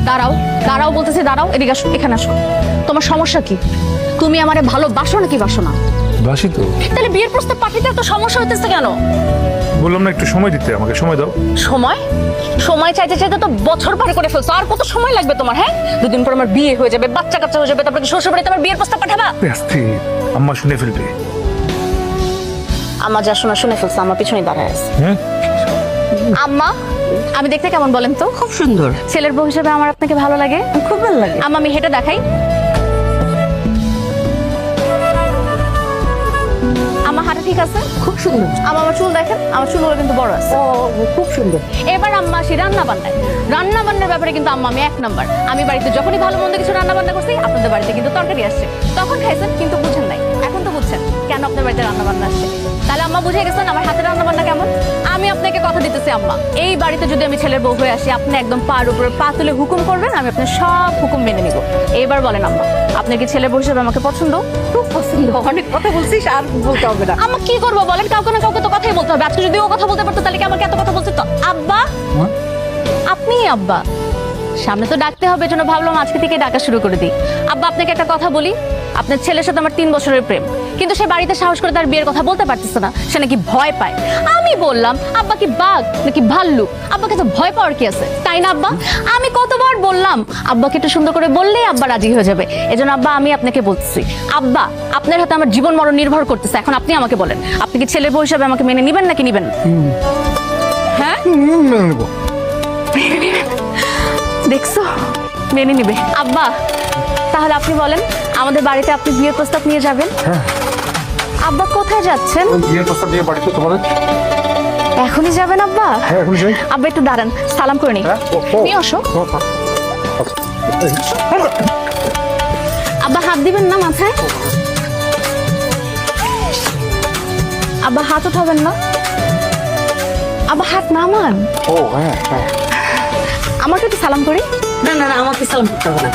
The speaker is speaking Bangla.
দাঁড়াও দাঁড়াও বলতেছি, দাঁড়াও, এদিকে আসো, এখানে আসো। তোমার সমস্যা কি? তুমি আমারে ভালোবাসো নাকি বাসো না? বাসি তো। তাহলে বিয়ের প্রস্তাব পাঠাতে এত সমস্যা হইতেছে কেন? বললাম না একটু সময় দিতে, আমাকে সময় দাও। সময় সময় চাইতে চাইতে তো বছর পার করে ফেলছো। আর কত সময় লাগবে তোমার? হ্যাঁ, দুদিন পর আমার বিয়ে হয়ে যাবে, বাচ্চা কাচ্চা হয়ে যাবে, তারপরে শ্বশুর বাড়িতে আমার বিয়ের প্রস্তাব পাঠাবা? আস্তে, আম্মা শুনে ফেলবে। আম্মা যা শোনা শুনে ফেলছে, আমার পিছনে দাঁড়ায় আছে। হ্যাঁ, আম্মা, আমি দেখতে কেমন বলেন তো? খুব সুন্দর। ছেলের বউ হিসেবে আমার আপনাকে ভালো লাগে? খুব ভালো লাগে। আম্মা, আমি হেঁটে দেখাই। আমার হাঁটা ঠিক আছে? খুব সুন্দর। আমার চুল দেখেন, আমার চুলগুলো কিন্তু বড় আছে। ও খুব সুন্দর। এবার আম্মা আসি রান্না বান্নায়। রান্না বান্নার ব্যাপারে কিন্তু আম্মা আমি 1 নাম্বার। আমি বাড়িতে যখনই ভালো মন্দ কিছু রান্না বান্না করছি, আপনাদের বাড়িতে কিন্তু তরকারি আসছে। তখন খাইছেন কিন্তু বুঝেন নাই, এখন তো বুঝছেন কেন আপনার বাড়িতে রান্না বান্না আসছে। তাহলে আম্মা বুঝে গেছেন আমার হাতের রান্না বান্না কেমন। আমি আপনাকে কথা দিতেছি আম্মা, এই বাড়িতে যদি আমি ছেলের বউ হয়ে আসি, আপনি একদম পার উপরে পা তুলে হুকুম করবেন, আমি আপনার সব হুকুম মেনে নিব। এবার বলেন আম্মা, আপনার কি ছেলের বউ হিসেবে আমাকে পছন্দ? খুব পছন্দ। অনেক কথা বলছিস, আর বলতে হবে না। আম্মা কি করবো বলেন? কাউকে না কাউকে তো কথাই বলতে হবে। আজকে যদি ও কথা বলতে পারতো তাহলে কি আমাকে এত কথা বলছে তো? আব্বা, আপনি আব্বা, সামনে তো ডাকতে হবে, এজন্য ভাবলাম আজকে থেকে ডাকা শুরু করে দিই। আব্বা, আপনাকে একটা কথা বলি, আপনার ছেলের সাথে আমার 3 বছরের প্রেম, কিন্তু সে বাড়িতে সাহস করে তার বিয়ের কথা বলতে পারতেছে না, সে নাকি ভয় পায়। আমি বললাম, আব্বা কি বাঘ নাকি ভাল্লুক? আব্বাকে তো ভয় পাওয়ার কি আছে, তাই না আব্বা? আমি কতবার বললাম আব্বাকে একটু সুন্দর করে বললেই আব্বা রাজি হয়ে যাবে। এজন্য আব্বা আমি আপনাকে বলছি, আব্বা আপনার হাতে আমার জীবন মরণ নির্ভর করতেছে। এখন আপনি আমাকে বলেন, আপনি কি ছেলের বউ হিসাবে আমাকে মেনে নিবেন নাকি নিবেন? হ্যাঁ, দেখছো, মেনে নিবে। আব্বা, তাহলে আপনি বলেন, আমাদের বাড়িতে আপনি বিয়ের প্রস্তাব নিয়ে যাবেন? আব্বা কোথায় যাচ্ছেন? বিয়ের প্রস্তাব দিয়ে বাড়িতে তোমাদের। এখনই যাবেন আব্বা? হ্যাঁ, এখনই যাই। আব্বা একটু দাঁড়ান, সালাম করে নি। তুমি আসো। আব্বা হাত দিবেন না মাথায়? আব্বা হাত উঠাবেন না? আব্বা হাত নামান। ও হ্যাঁ হ্যাঁ। আমাকে একটু সালাম করি। না না না, আমাকে সালাম করতে হবে না।